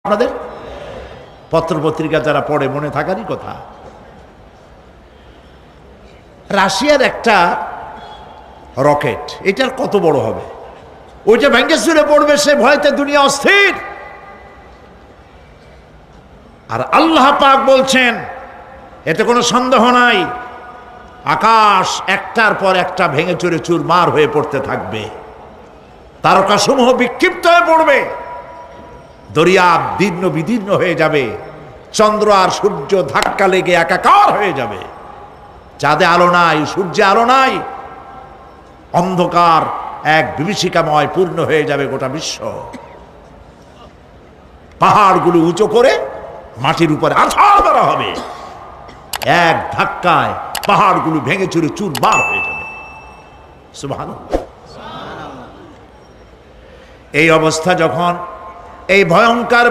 আপনাদের পত্রপত্রিকা যারা পড়ে মনে থাকারই কথা। রাশিয়ার একটা রকেট, এটার কত বড় হবে, ওইটা ভেঙে চুরে পড়বে, সে ভয়তে দুনিয়া অস্থির। আর আল্লাহ পাক বলছেন, এতে কোনো সন্দেহ নাই, আকাশ একটার পর একটা ভেঙে চুরে চুরমার হয়ে পড়তে থাকবে, তারকাসমূহ বিক্ষিপ্ত হয়ে পড়বে, দরিয়া দীর্ণ বিদীর্ণ হয়ে যাবে, চন্দ্র আর সূর্য ধাক্কা লেগে একাকার হয়ে যাবে, চাঁদে আলো নাই, সূর্যে আলো নাই, অন্ধকার এক বিভীষিকাময় পূর্ণ হয়ে যাবে গোটা বিশ্ব। পাহাড়গুলো উঁচু করে মাটির উপরে আছাড় করা হবে, এক ধাক্কায় পাহাড়গুলো ভেঙে চুরে চুরমার হয়ে যাবে। সুবহানাল্লাহ। এই অবস্থা যখন, এই ভয়ঙ্কর